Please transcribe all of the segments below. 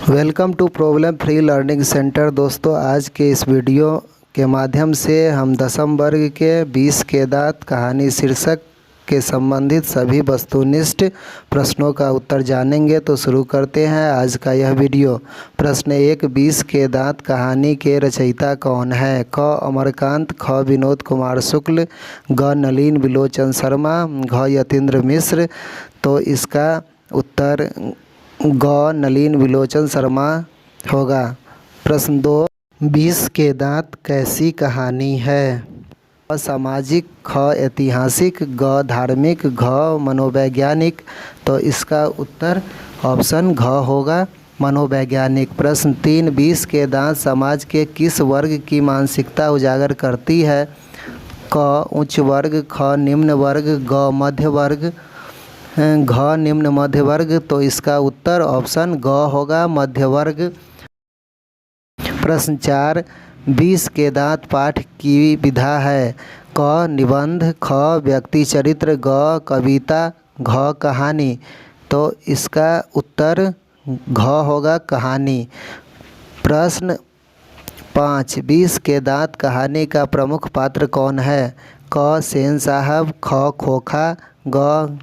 Welcome to problem free learning centre. दोस्तों, आज के इस वीडियो के माध्यम से हम दसम वर्ग के 20 के दांत कहानी शीर्षक के संबंधित सभी वस्तुनिष्ठ प्रश्नों का उत्तर जानेंगे। तो शुरू करते हैं आज का यह वीडियो। प्रश्न 1, 20 के दांत कहानी के रचयिता कौन है? क अमरकांत, ख विनोद कुमार शुक्ल, ग नलिन बिलोचन शर्मा, घ यतीन्द्र मिश्र। तो इसका उत्तर ग नलिन बिलोचन शर्मा होगा। प्रश्न 2, 20 के दांत कैसी कहानी है? क सामाजिक, ख ऐतिहासिक, ग धार्मिक, घ मनोवैज्ञानिक। तो इसका उत्तर ऑप्शन घ होगा, मनोवैज्ञानिक। प्रश्न 3, 20 के दांत समाज के किस वर्ग की मानसिकता उजागर करती है? क उच्च वर्ग, ख निम्न वर्ग, ग मध्य वर्ग, घ निम्न मध्य वर्ग। तो इसका उत्तर ऑप्शन ग होगा, मध्य वर्ग। प्रश्न 4, 20 के दांत पाठ की विधा है? क निबंध, ख व्यक्ति चरित्र, ग कविता, घ कहानी। तो इसका उत्तर घ होगा, कहानी। प्रश्न 5, 20 के दांत कहानी का प्रमुख पात्र कौन है? क सेन साहब, ख खोखा, ग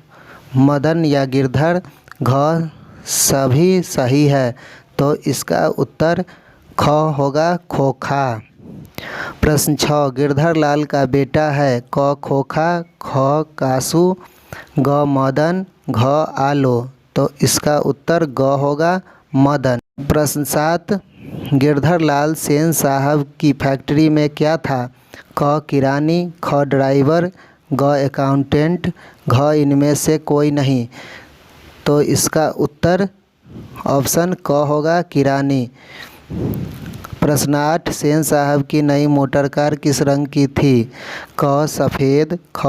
मदन या गिरधर, घ सभी सही है। तो इसका उत्तर ख होगा, खोखा। प्रश्न 6, गिरधर लाल का बेटा है? क खोखा, ख कासू, ग मदन, घ आलो। तो इसका उत्तर ग होगा, मदन। प्रश्न 7, गिरधर लाल सेन साहब की फैक्ट्री में क्या था? क किरानी, ख ड्राइवर, ग अकाउंटेंट, घ इनमें से कोई नहीं। तो इसका उत्तर ऑप्शन क होगा, किरानी। प्रश्न 8, सेन साहब की नई मोटर कार किस रंग की थी? क सफ़ेद, ख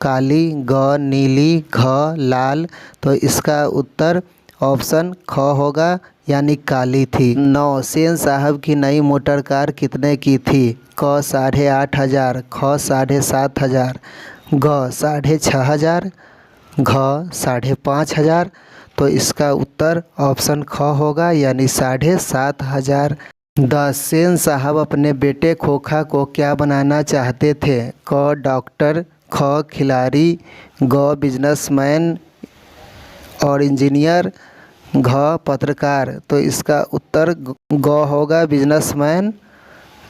काली, ग नीली, घ लाल। तो इसका उत्तर ऑप्शन ख होगा, यानी काली थी। 9, सेन साहब की नई मोटर कार कितने की थी? क 8,500, ख 7,500, ग 6,500, घ 5,500। तो इसका उत्तर ऑप्शन ख होगा, यानी 7,500। 10, सेन साहब अपने बेटे खोखा को क्या बनाना चाहते थे? क डॉक्टर, ख खिलाड़ी, ग बिजनेसमैन और इंजीनियर, घ पत्रकार। तो इसका उत्तर ग होगा, बिजनेसमैन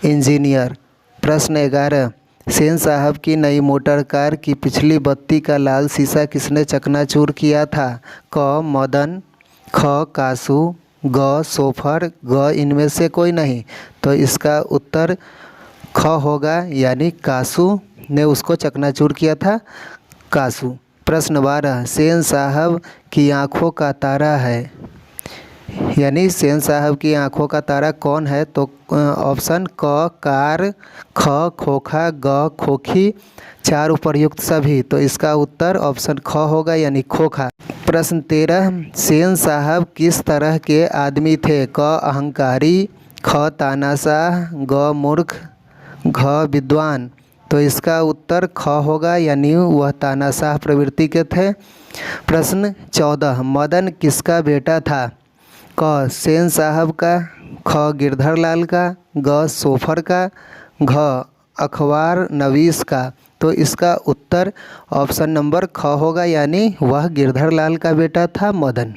इंजीनियर। प्रश्न 11, सेन साहब की नई मोटर कार की पिछली बत्ती का लाल शीशा किसने चकनाचूर किया था? क मदन, ख कासू, ग सोफर, ग इनमें से कोई नहीं। तो इसका उत्तर ख होगा, यानी कासू ने उसको चकनाचूर किया था, कासू। प्रश्न 12, सेन साहब की आँखों का तारा है, यानी सेन साहब की आँखों का तारा कौन है? तो ऑप्शन क कार, ख खोखा, ग खोखी, 4 उपर्युक्त सभी। तो इसका उत्तर ऑप्शन ख होगा, यानी खोखा। प्रश्न 13, सेन साहब किस तरह के आदमी थे? क अहंकारी, ख तानाशाह, ग मूर्ख, घ विद्वान। तो इसका उत्तर ख होगा, यानी वह तानाशाह प्रवृत्ति के थे। प्रश्न 14, मदन किसका बेटा था? क सेन साहब का, ख गिरधर लाल का, ग सोफर का, घ अखबार नवीस का। तो इसका उत्तर ऑप्शन नंबर ख होगा, यानी वह गिरधर लाल का बेटा था, मदन।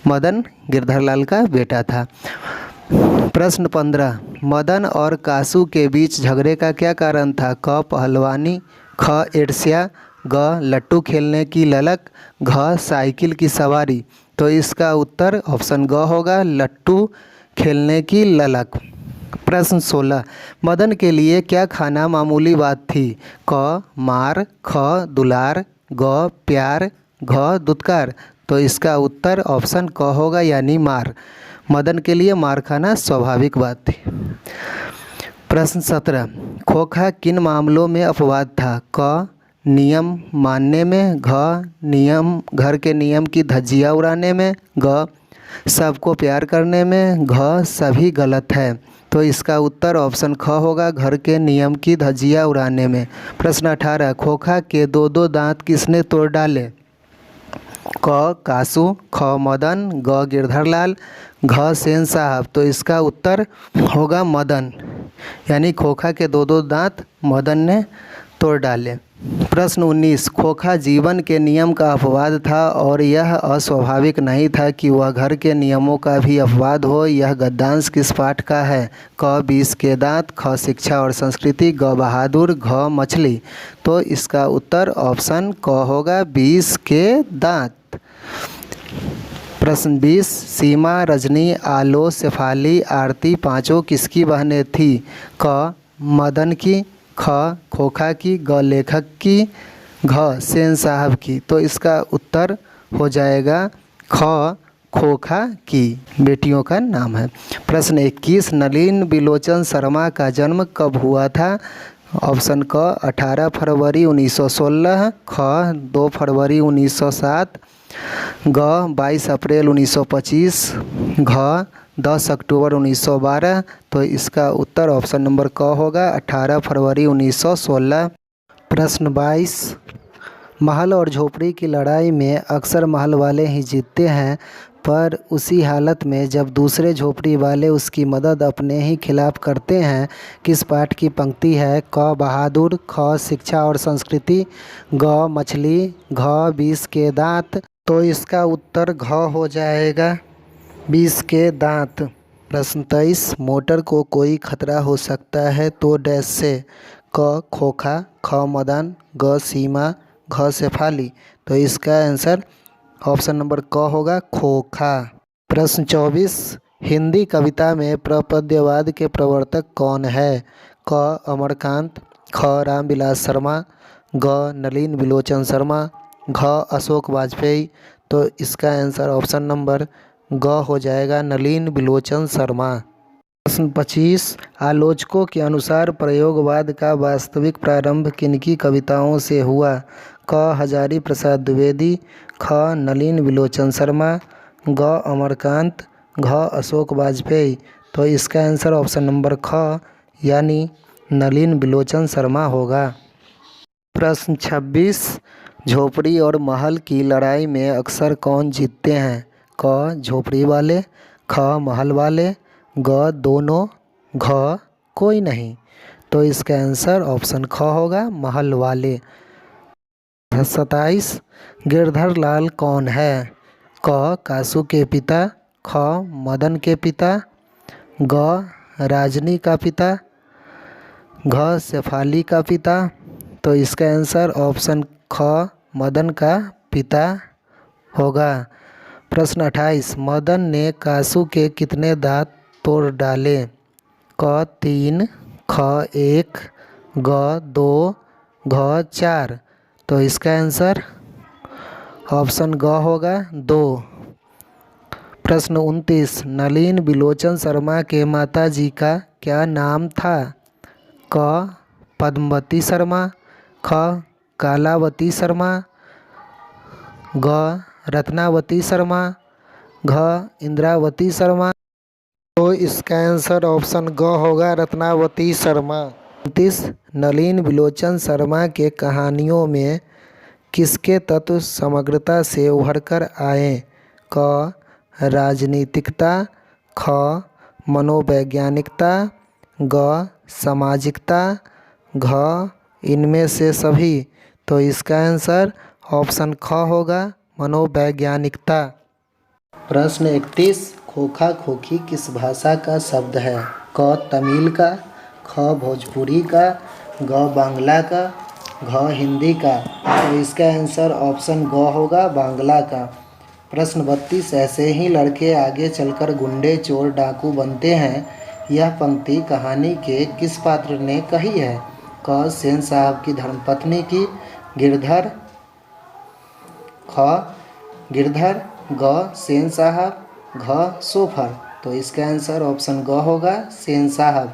मदन गिरधर लाल का बेटा था। प्रश्न 15, मदन और कासू के बीच झगड़े का क्या कारण था? क पहलवानी, ख ईर्ष्या, ग लट्टू खेलने की ललक, घ साइकिल की सवारी। तो इसका उत्तर ऑप्शन ग होगा, लट्टू खेलने की ललक। प्रश्न 16, मदन के लिए क्या खाना मामूली बात थी? क मार, ख दुलार, ग प्यार, घ दुत्कार। तो इसका उत्तर ऑप्शन क होगा, यानी मार। मदन के लिए मार खाना स्वाभाविक बात थी। प्रश्न 17, खोखा किन मामलों में अपवाद था? क नियम मानने में, घ नियम घर के नियम की धज्जियाँ उड़ाने में, ग सबको प्यार करने में, घ सभी गलत है। तो इसका उत्तर ऑप्शन ख होगा, घर के नियम की धज्जियाँ उड़ाने में। प्रश्न 18, खोखा के 2 दांत किसने तोड़ डाले? क कासू, ख मदन, ग गिरधरलाल, घ सेन साहब। तो इसका उत्तर होगा मदन, यानी खोखा के दो दो दांत मदन ने तोड़ डाले। प्रश्न 19, खोखा जीवन के नियम का अपवाद था और यह अस्वाभाविक नहीं था कि वह घर के नियमों का भी अपवाद हो। यह गद्यांश किस पाठ का है? क 20 के दांत, ख शिक्षा और संस्कृति, ग बहादुर, घ मछली। तो इसका उत्तर ऑप्शन क होगा 20 के दांत। प्रश्न 20, सीमा, रजनी, आलो, शेफाली, आरती पांचों किसकी बहनें थी? क मदन की, ख खोखा की, ग लेखक की, घ सेन साहब की। तो इसका उत्तर हो जाएगा ख खोखा की बेटियों का नाम है। प्रश्न 21, नलिन बिलोचन शर्मा का जन्म कब हुआ था? ऑप्शन क 18 फरवरी 1916, ख 2 फरवरी 1907, ग 22 अप्रैल 1925, घ 10 अक्टूबर 1912। तो इसका उत्तर ऑप्शन नंबर क होगा 18 फरवरी 1916। प्रश्न 22, महल और झोपड़ी की लड़ाई में अक्सर महल वाले ही जीतते हैं, पर उसी हालत में जब दूसरे झोपड़ी वाले उसकी मदद अपने ही खिलाफ करते हैं। किस पाठ की पंक्ति है? क बहादुर, ख शिक्षा और संस्कृति, ग मछली, घ 20 के दांत। तो इसका उत्तर घ हो जाएगा 20 के दांत। प्रश्न 23, मोटर को कोई खतरा हो सकता है तो डैश से? क खोखा, ख मदन, ग सीमा, घ शेफाली। तो इसका आंसर ऑप्शन नंबर क होगा खोखा। प्रश्न 24, हिंदी कविता में प्रपद्यवाद के प्रवर्तक कौन है? क अमरकांत, ख रामविलास शर्मा, ग नलिन बिलोचन शर्मा, घ अशोक वाजपेयी। तो इसका आंसर ऑप्शन नंबर ग हो जाएगा नलिन बिलोचन शर्मा। प्रश्न 25, आलोचकों के अनुसार प्रयोगवाद का वास्तविक प्रारंभ किनकी कविताओं से हुआ? क हजारी प्रसाद द्विवेदी, ख नलिन बिलोचन शर्मा, ग अमरकांत, घ अशोक वाजपेयी। तो इसका आंसर ऑप्शन नंबर ख यानी नलिन बिलोचन शर्मा होगा। प्रश्न 26, झोपड़ी और महल की लड़ाई में अक्सर कौन जीतते हैं? क झोपड़ी वाले, ख महल वाले, ग दोनों, घ कोई नहीं। तो इसका आंसर ऑप्शन ख होगा महल वाले। 27, गिरधरलाल कौन है? क कासू के पिता, ख मदन के पिता, ग राजनी का पिता, घ शेफाली का पिता। तो इसका आंसर ऑप्शन ख मदन का पिता होगा। प्रश्न 28, मदन ने कासू के कितने दांत तोड़ डाले? क 3, ख 1, ग 2, घ 4। तो इसका आंसर ऑप्शन ग होगा 2। प्रश्न 29, नलिन बिलोचन शर्मा के माताजी का क्या नाम था? क पद्मवती शर्मा, ख कालावती शर्मा, ग रत्नावती शर्मा, घ इंद्रावती शर्मा। तो इसका आंसर ऑप्शन ग होगा रत्नावती शर्मा। 29, नलिन बिलोचन शर्मा के कहानियों में किसके तत्व समग्रता से उभर कर आए? क राजनीतिकता, ख मनोवैज्ञानिकता, ग सामाजिकता, घ इनमें से सभी। तो इसका आंसर ऑप्शन ख होगा मनोवैज्ञानिकता। प्रश्न 31, खोखा खोखी किस भाषा का शब्द है? क तमिल का, ख भोजपुरी का, ग बांग्ला का, घ हिंदी का। तो इसका आंसर ऑप्शन ग होगा बांग्ला का। प्रश्न 32, ऐसे ही लड़के आगे चलकर गुंडे चोर डाकू बनते हैं। यह पंक्ति कहानी के किस पात्र ने कही है? क सेन साहब की धर्मपत्नी की, गिरधर, ख गिरधर, ग सेन साहब, घ सोफर। तो इसका आंसर ऑप्शन ग होगा सेन साहब।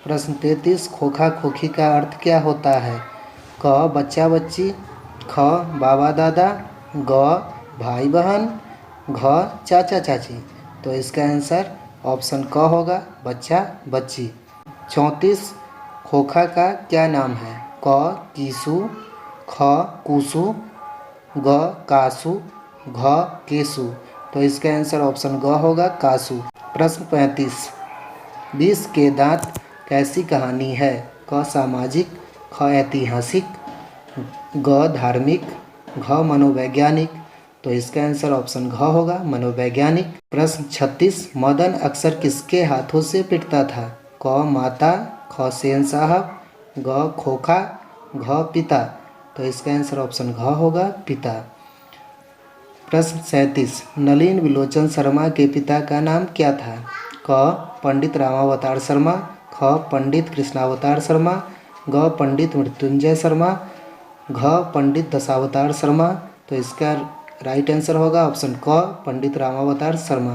प्रश्न 33, खोखा खोखी का अर्थ क्या होता है? क बच्चा बच्ची, ख बाबा दादा, ग भाई बहन, घ चाचा चाची। तो इसका आंसर ऑप्शन क होगा बच्चा बच्ची। 34, खोखा का क्या नाम है? क कीसू, ख कूसू, ग कासू, घ केसु, तो इसका आंसर ऑप्शन ग होगा कासु। प्रश्न 35, 20 के दांत कैसी कहानी है? क सामाजिक, ख ऐतिहासिक, ग धार्मिक, घ मनोवैज्ञानिक, तो इसका आंसर ऑप्शन घ होगा मनोवैज्ञानिक। प्रश्न 36, मदन अक्सर किसके हाथों से पिटता था? क माता, ख सेन साहब, ग खोखा, घ पिता, तो इसका आंसर ऑप्शन घ होगा पिता। प्रश्न 37, नलिन विलोचन शर्मा के पिता का नाम क्या था? क पंडित रामावतार शर्मा, ख पंडित कृष्णावतार शर्मा, ग पंडित मृत्युंजय शर्मा, घ पंडित दशावतार शर्मा, तो इसका राइट आंसर होगा ऑप्शन क पंडित रामावतार शर्मा।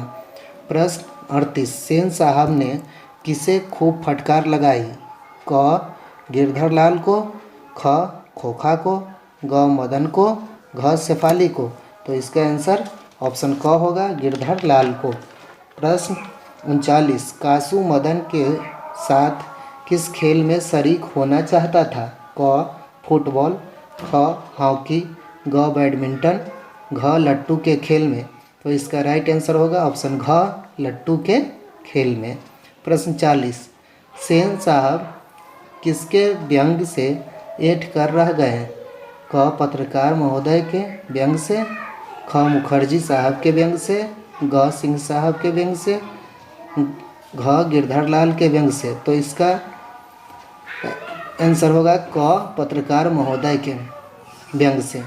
प्रश्न 38, सेन साहब ने किसे खूब फटकार लगाई? क गिरधर लाल को, ख खोखा को, ग मदन को, घ शेफाली को, तो इसका आंसर ऑप्शन क होगा गिरधर लाल को। प्रश्न 39, कासु मदन के साथ किस खेल में शरीक होना चाहता था? क फुटबॉल, ख हॉकी, ग बैडमिंटन, घ लट्टू के खेल में, तो इसका राइट आंसर होगा ऑप्शन घ लट्टू के खेल में। प्रश्न 40, सेन साहब किसके व्यंग से ऐंठ कर रह गए? क पत्रकार महोदय के व्यंग से, ख मुखर्जी साहब के व्यंग से, ग सिंह साहब के व्यंग से, घ गिरधर लाल के व्यंग से, तो इसका आंसर होगा क पत्रकार महोदय के व्यंग से।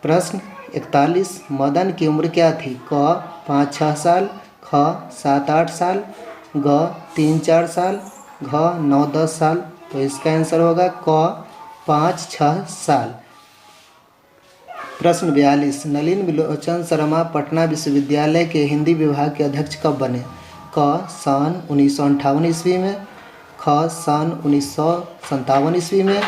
प्रश्न 41, मदन की उम्र क्या थी? क 5-6 साल, ख 7-8 साल, ग 3-4 साल, घ 9-10 साल, तो इसका आंसर होगा क 5-6 साल। प्रश्न 42, नलिन विलोचन शर्मा पटना विश्वविद्यालय के हिंदी विभाग के अध्यक्ष कब बने? क सन 1958 ईस्वी में, ख सन 1957 ईस्वी में,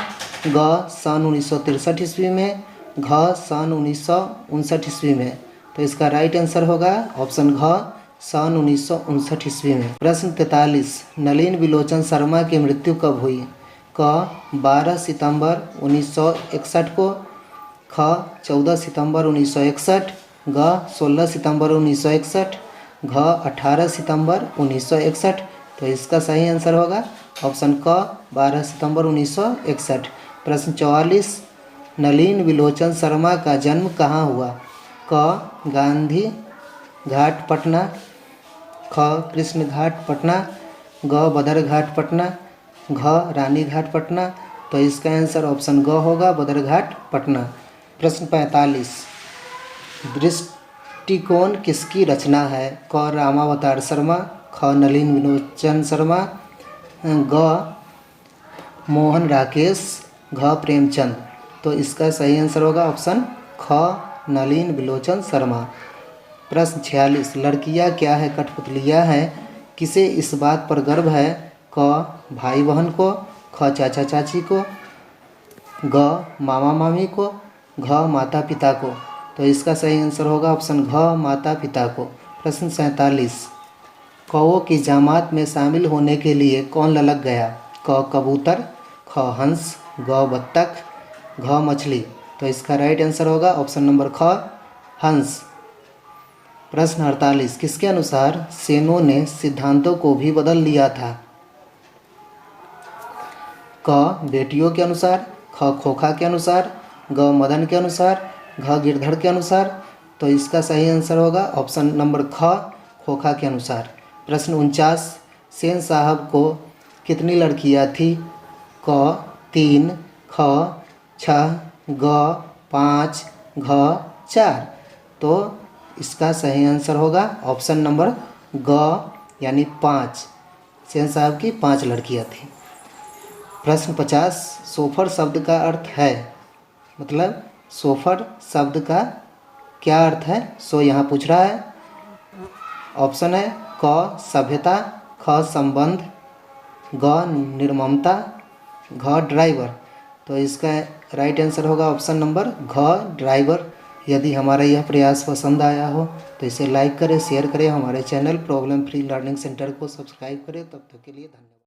ग सन 1963 ईस्वी में, घ सन 1959 ईस्वी में, तो इसका राइट आंसर होगा ऑप्शन घ सन 1959 ईस्वी में। प्रश्न 43, नलिन विलोचन शर्मा की मृत्यु कब हुई? क 12 सितंबर 1961 को, ख 14 सितंबर 1961, ग 16 सितंबर 1961, घ 18 सितंबर 1961, तो इसका सही आंसर होगा ऑप्शन क 12 सितंबर 1961। प्रश्न 44, नलिन विलोचन शर्मा का जन्म कहाँ हुआ? क गांधी घाट पटना, ख कृष्ण घाट पटना, ग बदर घाट पटना, घ रानी घाट पटना, तो इसका आंसर ऑप्शन ग होगा बदर घाट पटना। प्रश्न 45, दृष्टिकोण किसकी रचना है? क रामावतार शर्मा, ख नलिन विलोचन शर्मा, ग मोहन राकेश, घ प्रेमचंद, तो इसका सही आंसर होगा ऑप्शन ख नलिन विलोचन शर्मा। प्रश्न 46, लड़कियां क्या है कठपुतलियां हैं, किसे इस बात पर गर्व है? क भाई बहन को, ख चाचा चाची को, ग मामा मामी को, घ माता पिता को, तो इसका सही आंसर होगा ऑप्शन घ माता पिता को। प्रश्न 47, कौओं की जमात में शामिल होने के लिए कौन ललक गया? क कबूतर, ख हंस, ग बत्तख, घ मछली, तो इसका राइट आंसर होगा ऑप्शन नंबर ख हंस। प्रश्न 48, किसके अनुसार सेनों ने सिद्धांतों को भी बदल लिया था? क बेटियों के अनुसार, ख खोखा के अनुसार, ग मदन के अनुसार, घ गिरधर के अनुसार, तो इसका सही आंसर होगा ऑप्शन नंबर ख खोखा के अनुसार। प्रश्न 49, सेन साहब को कितनी लड़कियां थी? क 3, ख 6, ग 5, घ 4, तो इसका सही आंसर होगा ऑप्शन नंबर ग यानी 5। सेन साहब की 5 लड़कियां थी। प्रश्न 50, सोफर शब्द का अर्थ है, मतलब सोफर शब्द का क्या अर्थ है? सो यहाँ पूछ रहा है। ऑप्शन है क सभ्यता, ख संबंध, ग निर्ममता, घ ड्राइवर, तो इसका राइट आंसर होगा ऑप्शन नंबर घ ड्राइवर। यदि हमारा यह प्रयास पसंद आया हो तो इसे लाइक करें, शेयर करें, हमारे channel problem free learning centre को सब्सक्राइब करें। तब तक के लिए धन्यवाद।